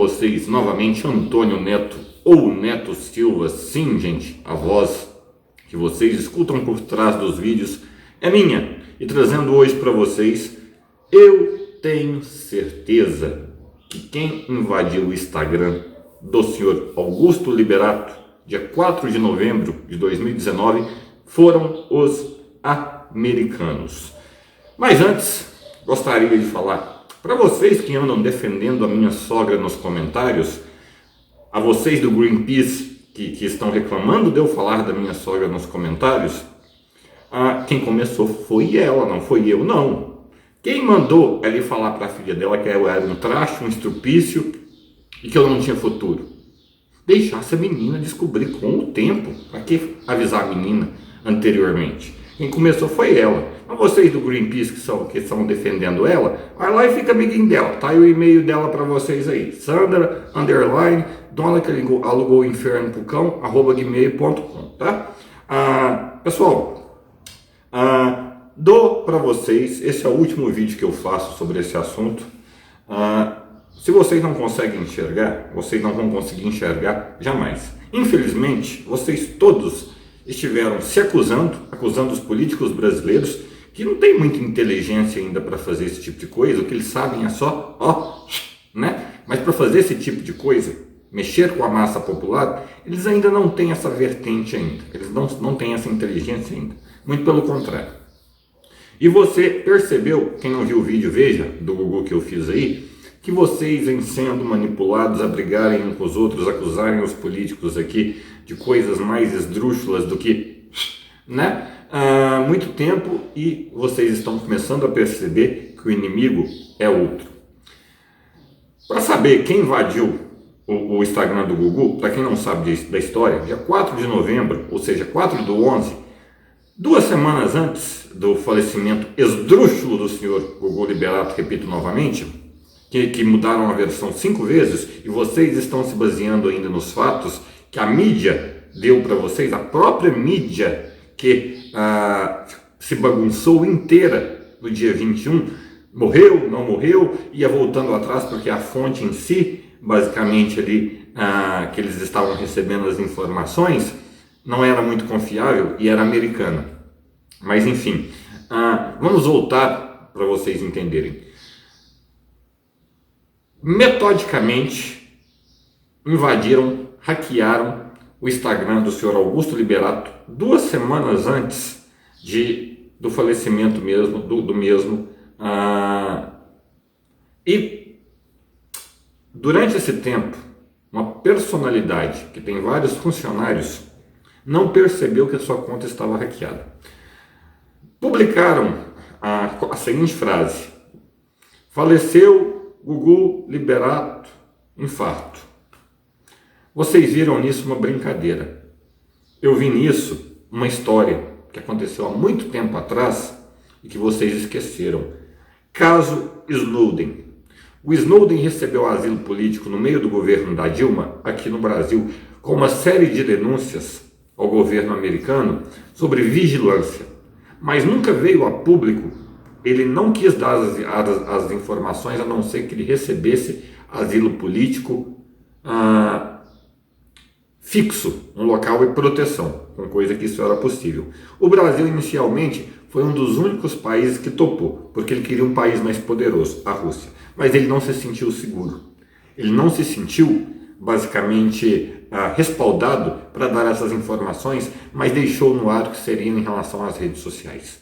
vocês novamente Antônio Neto ou Neto Silva. Sim, gente, a voz que vocês escutam por trás dos vídeos é minha. E trazendo hoje para vocês, eu tenho certeza que quem invadiu o Instagram do senhor Augusto Liberato, dia 4 de novembro de 2019, foram os americanos. Mas antes, gostaria de falar para vocês que andam defendendo a minha sogra nos comentários, a vocês do Greenpeace que estão reclamando de eu falar da minha sogra nos comentários, quem começou foi ela, não foi eu, não. Quem mandou ela falar para a filha dela que eu era um traste, um estrupício e que eu não tinha futuro? Deixasse a menina descobrir com o tempo. Para que avisar a menina anteriormente? Quem começou foi ela. Mas vocês do Greenpeace que estão defendendo ela, vai lá e fica amiguinho dela. Tá aí o e-mail dela para vocês aí. Sandra, dona que alugou o inferno pro cão, @gmail.com, tá? Pessoal, dou para vocês, esse é o último vídeo que eu faço sobre esse assunto. Se vocês não conseguem enxergar, vocês não vão conseguir enxergar jamais. Infelizmente, vocês todos estiveram se acusando os políticos brasileiros, que não tem muita inteligência ainda para fazer esse tipo de coisa. O que eles sabem é só, né? Mas para fazer esse tipo de coisa, mexer com a massa popular, eles ainda não têm essa vertente ainda. Eles não têm essa inteligência ainda. Muito pelo contrário. E você percebeu, quem não viu o vídeo, veja, do Google que eu fiz aí, que vocês vêm sendo manipulados a brigarem uns com os outros, acusarem os políticos aqui de coisas mais esdrúxulas do que, né? Há muito tempo, e vocês estão começando a perceber que o inimigo é outro. Para saber quem invadiu o Instagram do Gugu, para quem não sabe da história, dia 4 de novembro, ou seja, 4/11, 2 semanas antes do falecimento esdrúxulo do senhor Gugu Liberato, repito novamente, que mudaram a versão 5 vezes, e vocês estão se baseando ainda nos fatos que a mídia deu para vocês, a própria mídia que se bagunçou inteira no dia 21, morreu, não morreu, ia voltando atrás porque a fonte em si, basicamente ali, que eles estavam recebendo as informações, não era muito confiável e era americana. Mas enfim, vamos voltar para vocês entenderem. Metodicamente invadiram, hackearam o Instagram do senhor Augusto Liberato 2 semanas antes do falecimento do mesmo. E durante esse tempo, uma personalidade que tem vários funcionários não percebeu que a sua conta estava hackeada. Publicaram a seguinte frase: faleceu Gugu Liberato, infarto. Vocês viram nisso uma brincadeira. Eu vi nisso uma história que aconteceu há muito tempo atrás e que vocês esqueceram. Caso Snowden. O Snowden recebeu asilo político no meio do governo da Dilma, aqui no Brasil, com uma série de denúncias ao governo americano sobre vigilância. Mas nunca veio a público. Ele não quis dar as informações, a não ser que ele recebesse asilo político fixo, um local de proteção, com coisa que isso era possível. O Brasil, inicialmente, foi um dos únicos países que topou, porque ele queria um país mais poderoso, a Rússia. Mas ele não se sentiu seguro. Ele não se sentiu, basicamente, respaldado para dar essas informações, mas deixou no ar o que seria em relação às redes sociais.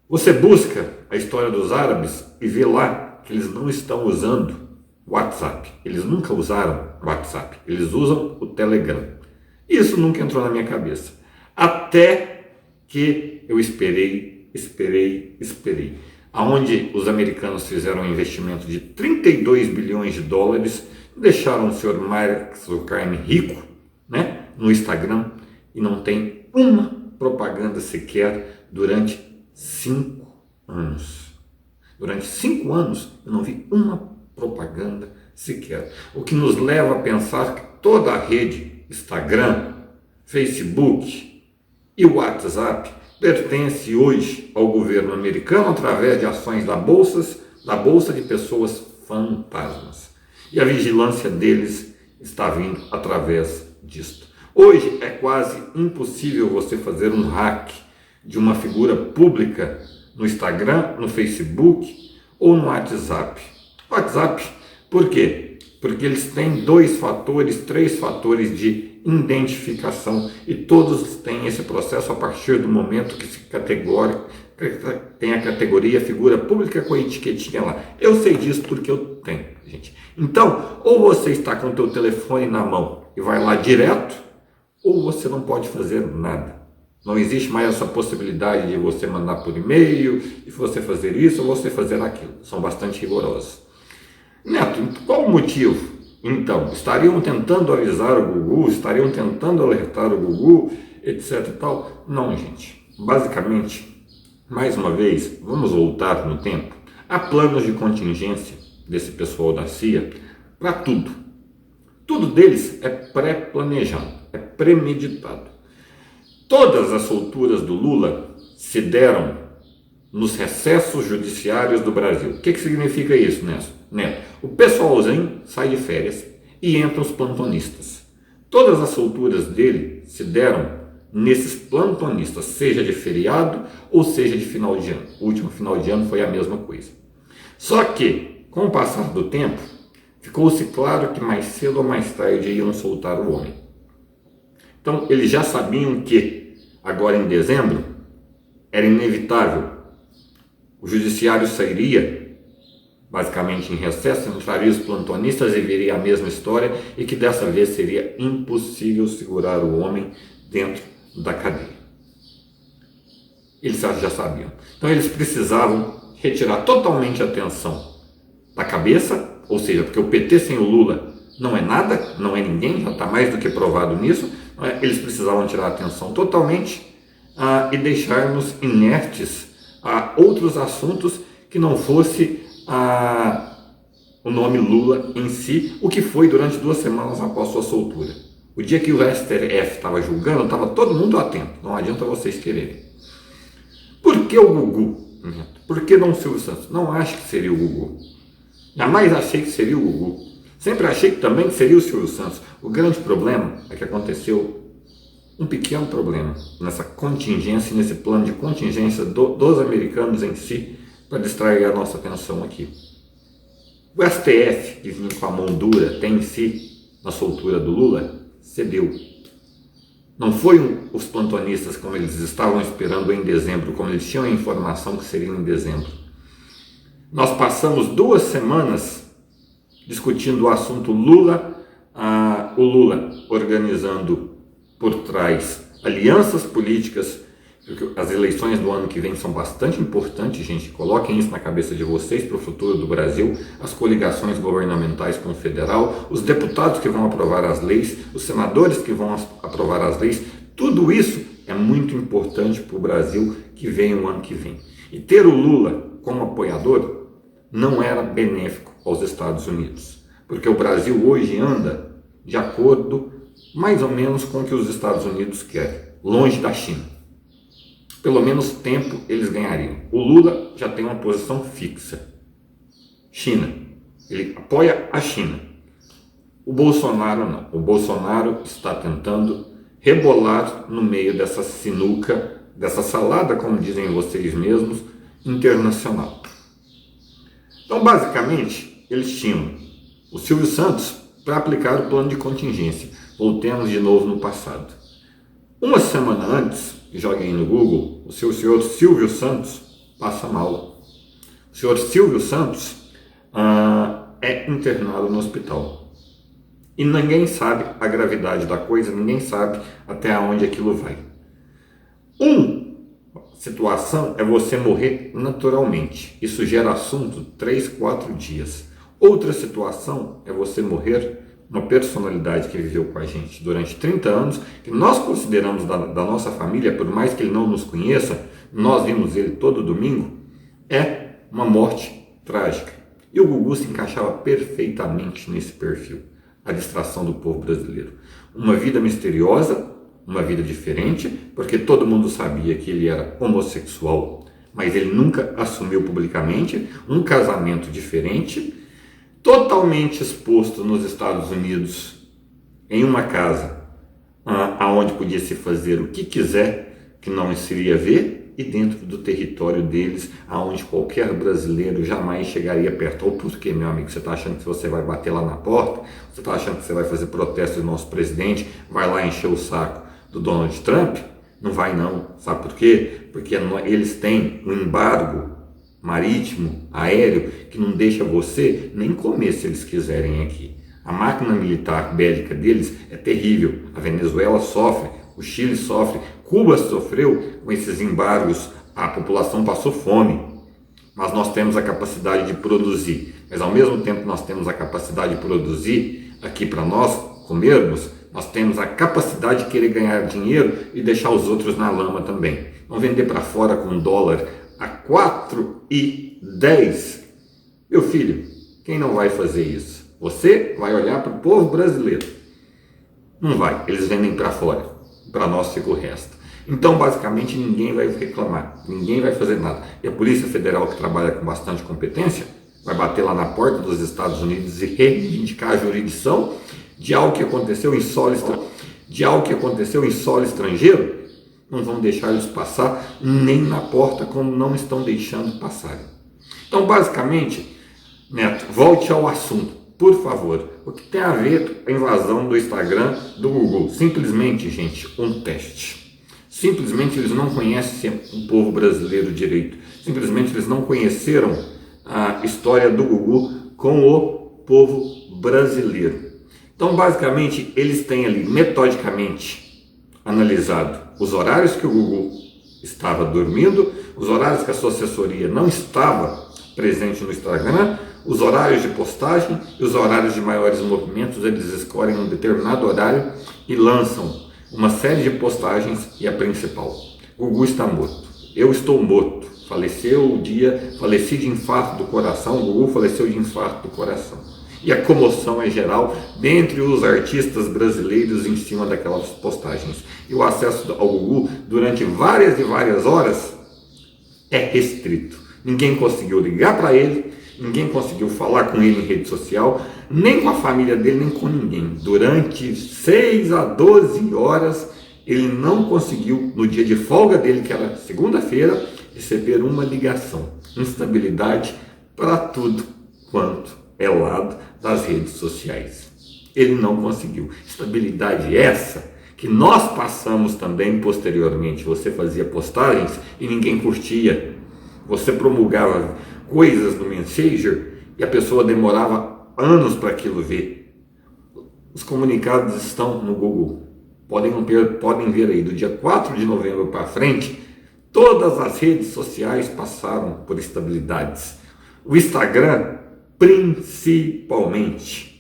Você busca a história dos árabes e vê lá que eles não estão usando WhatsApp. Eles nunca usaram WhatsApp. Eles usam o Telegram. Isso nunca entrou na minha cabeça. Até que eu esperei. Aonde os americanos fizeram um investimento de 32 bilhões de dólares, deixaram o senhor Mark Zuckerberg rico, né, no Instagram, e não tem uma propaganda sequer durante 5 anos. Durante 5 anos eu não vi uma propaganda sequer. O que nos leva a pensar que toda a rede, Instagram, Facebook e WhatsApp, pertence hoje ao governo americano através de ações da Bolsa de Pessoas Fantasmas. E a vigilância deles está vindo através disto. Hoje é quase impossível você fazer um hack de uma figura pública no Instagram, no Facebook ou no WhatsApp. WhatsApp, por quê? Porque eles têm 2 fatores, 3 fatores de identificação e todos têm esse processo a partir do momento que se tem a categoria figura pública com a etiquetinha lá. Eu sei disso porque eu tenho, gente. Então, ou você está com o teu telefone na mão e vai lá direto, ou você não pode fazer nada. Não existe mais essa possibilidade de você mandar por e-mail, de você fazer isso ou você fazer aquilo. São bastante rigorosos. Neto, qual o motivo? Então, estariam tentando avisar o Gugu, estariam tentando alertar o Gugu, etc e tal? Não, gente. Basicamente, mais uma vez, vamos voltar no tempo. Há planos de contingência desse pessoal da CIA para tudo. Tudo deles é pré-planejado, é premeditado. Todas as solturas do Lula se deram nos recessos judiciários do Brasil. O que significa isso, Neto? O pessoalzinho sai de férias e entram os plantonistas. Todas as solturas dele se deram nesses plantonistas, seja de feriado ou seja de final de ano. O último final de ano foi a mesma coisa. Só que, com o passar do tempo, ficou-se claro que mais cedo ou mais tarde iam soltar o homem. Então, eles já sabiam que, agora em dezembro, era inevitável. O judiciário sairia, basicamente em recesso, entraria os plantonistas e viria a mesma história e que dessa vez seria impossível segurar o homem dentro da cadeia. Eles já sabiam. Então, eles precisavam retirar totalmente a atenção da cabeça, ou seja, porque o PT sem o Lula não é nada, não é ninguém, já está mais do que provado nisso. Eles precisavam tirar a atenção totalmente e deixar-nos inertes a outros assuntos que não fosse o nome Lula em si, o que foi durante 2 semanas após sua soltura. O dia que o STF estava julgando, estava todo mundo atento, não adianta vocês quererem. Por que o Gugu? Por que não o Silvio Santos? Não acho que seria o Gugu. Jamais achei que seria o Gugu. Sempre achei que também seria o Silvio Santos. O grande problema é que aconteceu um pequeno problema nessa contingência, nesse plano de contingência dos americanos em si, para distrair a nossa atenção aqui. O STF, que vinha com a mão dura, tem em si, na soltura do Lula, cedeu. Não foi os plantonistas como eles estavam esperando em dezembro, como eles tinham a informação que seria em dezembro. Nós passamos 2 semanas discutindo o assunto Lula, o Lula organizando por trás alianças políticas, porque as eleições do ano que vem são bastante importantes, gente, coloquem isso na cabeça de vocês para o futuro do Brasil, as coligações governamentais com o federal, os deputados que vão aprovar as leis, os senadores que vão aprovar as leis, tudo isso é muito importante para o Brasil que vem o ano que vem. E ter o Lula como apoiador não era benéfico aos Estados Unidos, porque o Brasil hoje anda de acordo mais ou menos com o que os Estados Unidos querem, longe da China. Pelo menos tempo eles ganhariam. O Lula já tem uma posição fixa. China. Ele apoia a China. O Bolsonaro não. O Bolsonaro está tentando rebolar no meio dessa sinuca, dessa salada, como dizem vocês mesmos, internacional. Então, basicamente, eles tinham o Silvio Santos para aplicar o plano de contingência. Voltemos de novo no passado. Uma semana antes, joguem no Google, o senhor Silvio Santos passa mal. O senhor Silvio Santos é internado no hospital. E ninguém sabe a gravidade da coisa, ninguém sabe até onde aquilo vai. Uma situação é você morrer naturalmente. Isso gera assunto 3, 4 dias. Outra situação é você morrer uma personalidade que viveu com a gente durante 30 anos, que nós consideramos da nossa família, por mais que ele não nos conheça, nós vimos ele todo domingo, é uma morte trágica. E o Gugu se encaixava perfeitamente nesse perfil, a distração do povo brasileiro. Uma vida misteriosa, uma vida diferente, porque todo mundo sabia que ele era homossexual, mas ele nunca assumiu publicamente, um casamento diferente, totalmente exposto nos Estados Unidos, em uma casa, aonde podia se fazer o que quiser, que não se iria ver, e dentro do território deles, aonde qualquer brasileiro jamais chegaria perto. Ou porque, meu amigo, você está achando que você vai bater lá na porta? Você está achando que você vai fazer protesto do nosso presidente? Vai lá encher o saco do Donald Trump? Não vai não. Sabe por quê? Porque eles têm um embargo marítimo, aéreo, que não deixa você nem comer se eles quiserem aqui. A máquina militar bélica deles é terrível. A Venezuela sofre, o Chile sofre, Cuba sofreu com esses embargos, a população passou fome. Mas nós temos a capacidade de produzir. Mas ao mesmo tempo nós temos a capacidade de produzir aqui para nós comermos, nós temos a capacidade de querer ganhar dinheiro e deixar os outros na lama também. Vamos vender para fora com dólar a 4,10. Meu filho, quem não vai fazer isso? Você vai olhar para o povo brasileiro. Não vai, eles vendem para fora. Para nós fica o resto. Então, basicamente, ninguém vai reclamar, ninguém vai fazer nada. E a Polícia Federal, que trabalha com bastante competência, vai bater lá na porta dos Estados Unidos e reivindicar a jurisdição de algo que aconteceu em solo estrangeiro. Não vão deixar eles passar nem na porta, como não estão deixando passar. Então, basicamente, Neto, volte ao assunto, por favor. O que tem a ver a invasão do Instagram do Google? Simplesmente, gente, um teste. Simplesmente eles não conhecem o povo brasileiro direito. Simplesmente eles não conheceram a história do Google com o povo brasileiro. Então, basicamente, eles têm ali metodicamente analisado os horários que o Google estava dormindo, os horários que a sua assessoria não estava presente no Instagram, os horários de postagem e os horários de maiores movimentos. Eles escolhem um determinado horário e lançam uma série de postagens, e a principal: Gugu está morto, eu estou morto, faleci de infarto do coração, Gugu faleceu de infarto do coração. E a comoção é geral dentre os artistas brasileiros em cima daquelas postagens. E o acesso ao Gugu durante várias e várias horas é restrito. Ninguém conseguiu ligar para ele, ninguém conseguiu falar com ele em rede social, nem com a família dele, nem com ninguém. Durante 6 a 12 horas, ele não conseguiu, no dia de folga dele, que era segunda-feira, receber uma ligação. Instabilidade para tudo quanto é lado das redes sociais. Ele não conseguiu. Estabilidade essa que nós passamos também posteriormente. Você fazia postagens e ninguém curtia. Você promulgava coisas no Messenger e a pessoa demorava anos para aquilo ver. Os comunicados estão no Google. Podem ver aí, do dia 4 de novembro para frente, todas as redes sociais passaram por estabilidades. O Instagram, principalmente,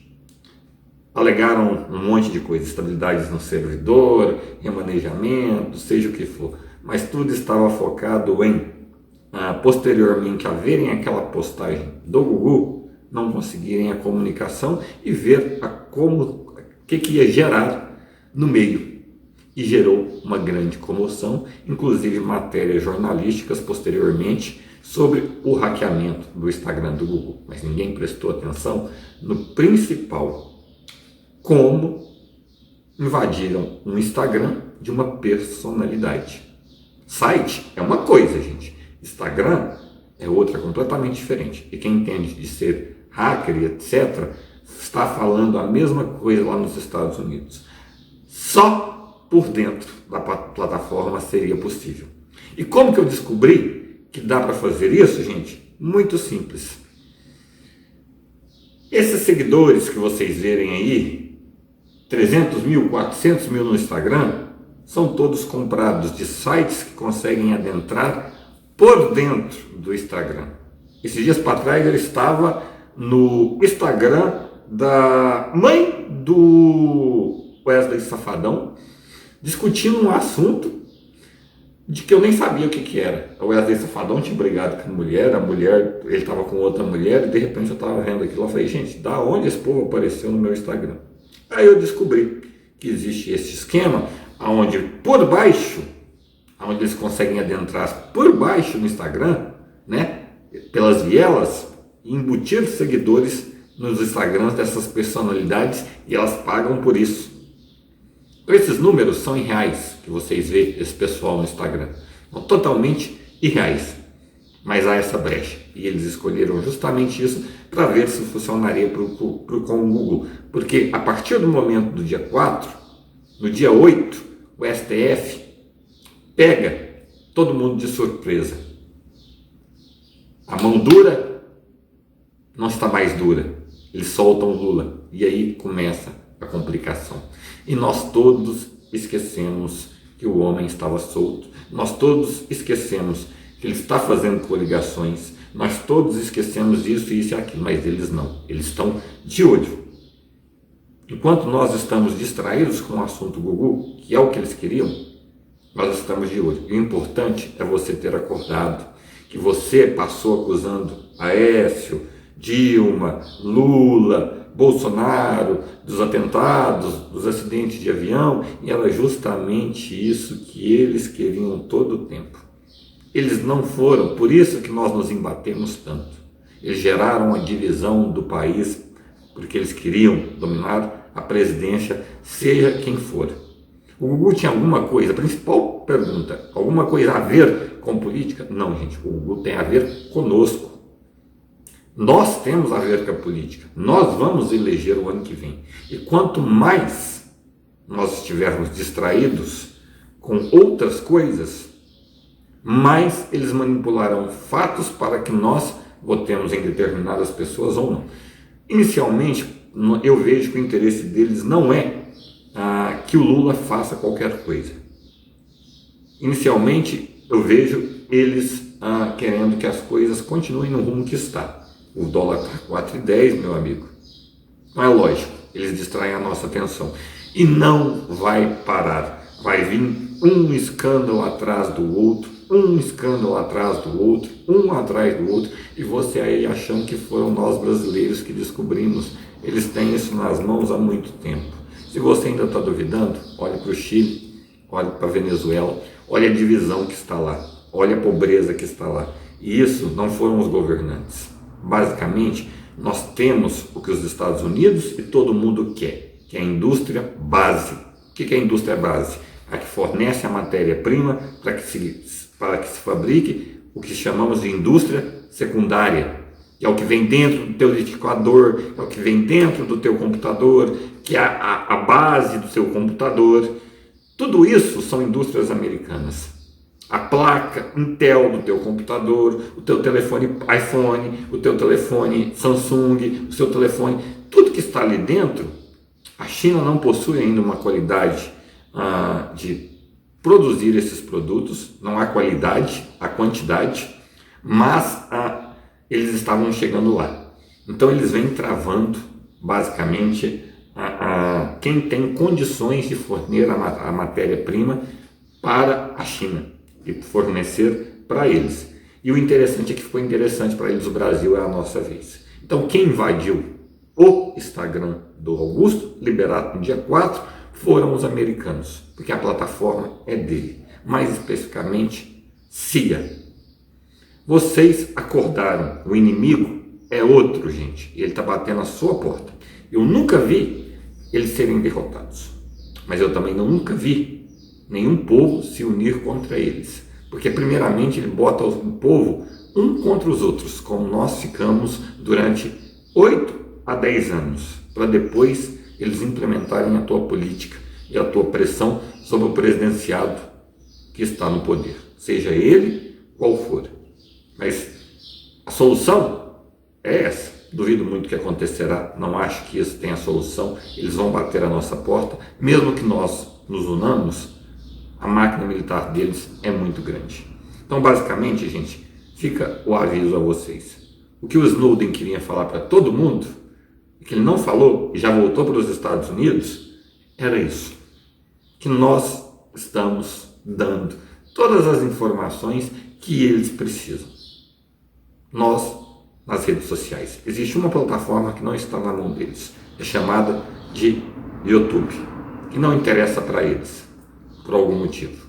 alegaram um monte de coisas, estabilidades no servidor, remanejamento, seja o que for, mas tudo estava focado em posteriormente a verem aquela postagem do Google, não conseguirem a comunicação e ver o que ia gerar no meio. E gerou uma grande comoção, inclusive matérias jornalísticas posteriormente sobre o hackeamento do Instagram do Google. Mas ninguém prestou atenção no principal: como invadiram um Instagram de uma personalidade. Site é uma coisa, gente. Instagram é outra, completamente diferente. E quem entende de ser hacker e etc., está falando a mesma coisa lá nos Estados Unidos. Só por dentro da plataforma seria possível. E como que eu descobri que dá para fazer isso, gente? Muito simples. Esses seguidores que vocês verem aí, 300 mil, 400 mil no Instagram, são todos comprados de sites que conseguem adentrar por dentro do Instagram. Esses dias para trás ele estava no Instagram da mãe do Wesley Safadão, discutindo um assunto de que eu nem sabia o que era. O Wesley Safadão tinha brigado com a mulher, ele estava com outra mulher, e de repente eu estava vendo aquilo, eu falei, gente, da onde esse povo apareceu no meu Instagram? Aí eu descobri que existe esse esquema, onde por baixo, onde eles conseguem adentrar por baixo no Instagram, né, pelas vielas, e embutir seguidores nos Instagrams dessas personalidades e elas pagam por isso. Então, esses números são irreais que vocês veem esse pessoal no Instagram. São totalmente irreais. Mas há essa brecha. E eles escolheram justamente isso para ver se funcionaria com o Google. Porque a partir do momento do dia 4, no dia 8, o STF pega todo mundo de surpresa. A mão dura não está mais dura. Eles soltam o Lula. E aí começa a complicação. E nós todos esquecemos que o homem estava solto. Nós todos esquecemos que ele está fazendo coligações. Nós todos esquecemos disso, isso e aquilo. Mas eles não. Eles estão de olho. Enquanto nós estamos distraídos com o assunto Gugu, que é o que eles queriam, nós estamos de olho. E o importante é você ter acordado que você passou acusando Aécio, Dilma, Lula, Bolsonaro, dos atentados, dos acidentes de avião, e era justamente isso que eles queriam todo o tempo. Eles não foram, por isso que nós nos embatemos tanto. Eles geraram a divisão do país, porque eles queriam dominar a presidência, seja quem for. O Gugu tinha alguma coisa, a principal pergunta, alguma coisa a ver com política? Não, gente, o Gugu tem a ver conosco. Nós temos a ver com a política. Nós vamos eleger o ano que vem. E quanto mais nós estivermos distraídos com outras coisas, mais eles manipularão fatos para que nós votemos em determinadas pessoas ou não. Inicialmente, eu vejo que o interesse deles não é que o Lula faça qualquer coisa. Inicialmente, eu vejo eles querendo que as coisas continuem no rumo que está. O dólar está 4,10, meu amigo. Não é lógico, eles distraem a nossa atenção. E não vai parar. Vai vir um escândalo atrás do outro, um escândalo atrás do outro, um atrás do outro, e você aí achando que foram nós brasileiros que descobrimos. Eles têm isso nas mãos há muito tempo. Se você ainda está duvidando, olhe para o Chile, olhe para a Venezuela, olhe a divisão que está lá, olhe a pobreza que está lá. E isso não foram os governantes. Basicamente, nós temos o que os Estados Unidos e todo mundo quer, que é a indústria base. O que é a indústria base? A que fornece a matéria-prima para que se fabrique o que chamamos de indústria secundária, que é o que vem dentro do teu liquidificador, é o que vem dentro do teu computador, que é a base do seu computador. Tudo isso são indústrias americanas. A placa Intel do teu computador, o teu telefone iPhone, o teu telefone Samsung, o seu telefone, tudo que está ali dentro, a China não possui ainda uma qualidade de produzir esses produtos, não há qualidade, há quantidade, mas eles estavam chegando lá. Então eles vêm travando, basicamente, quem tem condições de fornecer a matéria-prima para a China e fornecer para eles. E o interessante é que ficou interessante para eles, o Brasil é a nossa vez. Então quem invadiu o Instagram do Augusto, liberado no dia 4, foram os americanos, porque a plataforma é dele, mais especificamente CIA. Vocês acordaram, o inimigo é outro, gente, e ele está batendo a sua porta. Eu nunca vi eles serem derrotados, mas eu também nunca vi nenhum povo se unir contra eles, porque primeiramente ele bota o povo um contra os outros, como nós ficamos durante 8 a 10 anos, para depois eles implementarem a tua política e a tua pressão sobre o presidenciado que está no poder, seja ele qual for. Mas a solução é essa. Duvido muito que acontecerá, não acho que isso tenha solução. Eles vão bater a nossa porta, mesmo que nós nos unamos, a máquina militar deles é muito grande. Então, basicamente, gente, fica o aviso a vocês. O que o Snowden queria falar para todo mundo, que ele não falou e já voltou para os Estados Unidos, era isso, que nós estamos dando todas as informações que eles precisam. Nós, nas redes sociais, existe uma plataforma que não está na mão deles, é chamada de YouTube, que não interessa para eles, por algum motivo.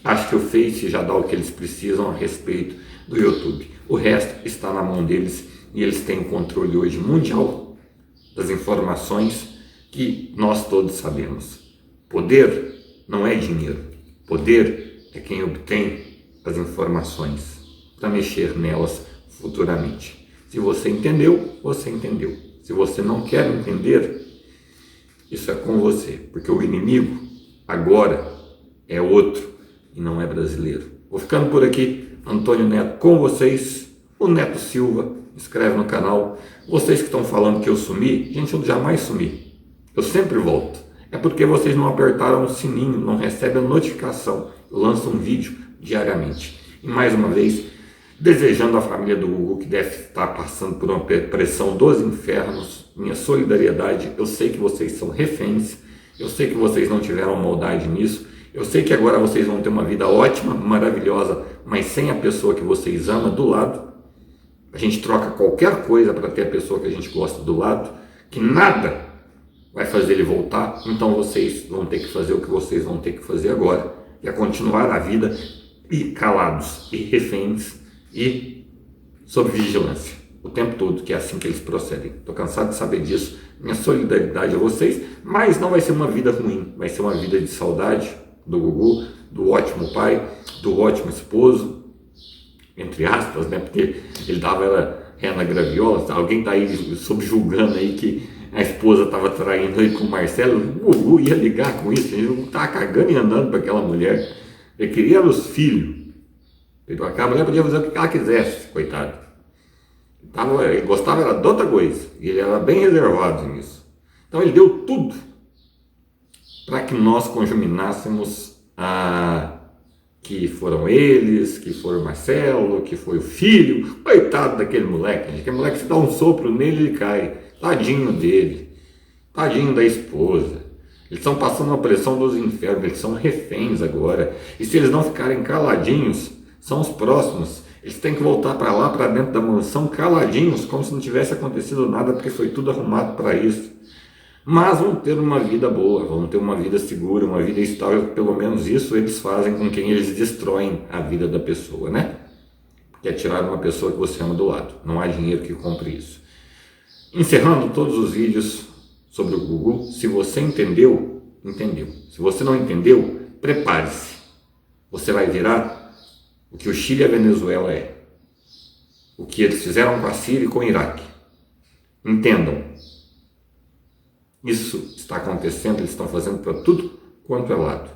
Acho que o Face já dá o que eles precisam a respeito do YouTube. O resto está na mão deles e eles têm o controle hoje mundial das informações que nós todos sabemos. Poder não é dinheiro. Poder é quem obtém as informações para mexer nelas futuramente. Se você entendeu, você entendeu. Se você não quer entender, isso é com você, porque o inimigo agora é outro e não é brasileiro. Vou ficando por aqui, Antônio Neto com vocês, o Neto Silva, inscreve no canal. Vocês que estão falando que eu sumi, gente, eu jamais sumi, eu sempre volto. É porque vocês não apertaram o sininho, não recebem a notificação. Eu lanço um vídeo diariamente. E mais uma vez, desejando à família do Gugu, que deve estar passando por uma pressão dos infernos, minha solidariedade. Eu sei que vocês são reféns, eu sei que vocês não tiveram maldade nisso, eu sei que agora vocês vão ter uma vida ótima, maravilhosa, mas sem a pessoa que vocês amam do lado. A gente troca qualquer coisa para ter a pessoa que a gente gosta do lado, que nada vai fazer ele voltar. Então vocês vão ter que fazer o que vocês vão ter que fazer agora, que é continuar a vida e calados, e reféns, e sob vigilância o tempo todo, que é assim que eles procedem. Estou cansado de saber disso. Minha solidariedade a vocês, mas não vai ser uma vida ruim, vai ser uma vida de saudade do Gugu, do ótimo pai, do ótimo esposo, entre aspas, né? Porque ele dava ela na graviola. Alguém está aí subjulgando aí que a esposa estava traindo ele com o Marcelo. O Gugu ia ligar com isso, ele estava cagando e andando para aquela mulher. Ele queria os filhos. A mulher podia fazer o que ela quisesse, coitado. Ele gostava era de outra coisa, e ele era bem reservado nisso. Então ele deu tudo para que nós conjuminássemos que foram eles, que foi o Marcelo, que foi o filho. Coitado daquele moleque, aquele moleque, se dá um sopro nele, ele cai. Tadinho dele, tadinho da esposa. Eles estão passando uma pressão dos infernos, eles são reféns agora. E se eles não ficarem caladinhos, são os próximos. Eles têm que voltar para lá, para dentro da mansão, caladinhos, como se não tivesse acontecido nada, porque foi tudo arrumado para isso. Mas vão ter uma vida boa, vão ter uma vida segura, uma vida estável. Pelo menos isso eles fazem com quem eles destroem a vida da pessoa, né? Que é tirar uma pessoa que você ama do lado. Não há dinheiro que compre isso. Encerrando todos os vídeos sobre o Gugu, se você entendeu, entendeu. Se você não entendeu, prepare-se. Você vai virar o que o Chile e a Venezuela é. O que eles fizeram com a Síria e com o Iraque. Entendam. Isso está acontecendo, eles estão fazendo para tudo quanto é lado.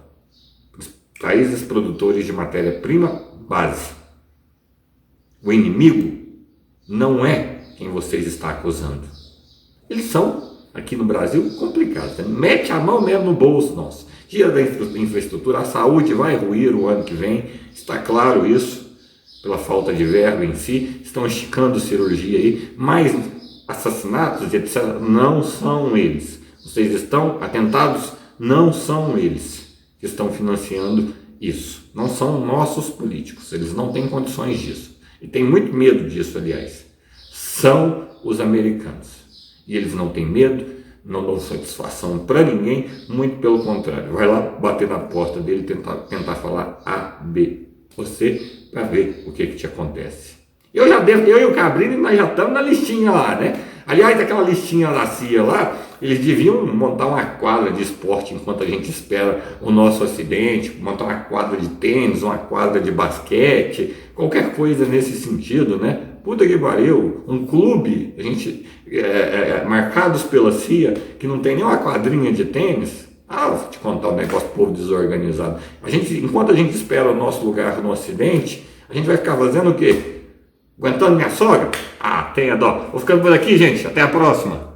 Os países produtores de matéria-prima base. O inimigo não é quem vocês estão acusando. Eles são, aqui no Brasil, complicados. Mete a mão mesmo no bolso nosso. Tira da infraestrutura, a saúde vai ruir o ano que vem. Está claro isso, pela falta de verba em si. Estão esticando cirurgia aí, mas assassinatos, etc., não são eles. Vocês estão atentados, não são eles que estão financiando isso. Não são nossos políticos, eles não têm condições disso. E tem muito medo disso, aliás. São os americanos. E eles não têm medo, não dão satisfação para ninguém, muito pelo contrário. Vai lá bater na porta dele e tentar falar A, B, você, para ver o que te acontece. Eu e o Cabrini, nós já estamos na listinha lá, né? Aliás, aquela listinha da CIA lá, eles deviam montar uma quadra de esporte enquanto a gente espera o nosso acidente, montar uma quadra de tênis, uma quadra de basquete, qualquer coisa nesse sentido, né? Puta que pariu, um clube, a gente, marcados pela CIA, que não tem nem uma quadrinha de tênis. Vou te contar um negócio, povo desorganizado. Enquanto a gente espera o nosso lugar no acidente, a gente vai ficar fazendo o quê? Aguentando minha sogra? Tenha dó. Vou ficando por aqui, gente. Até a próxima.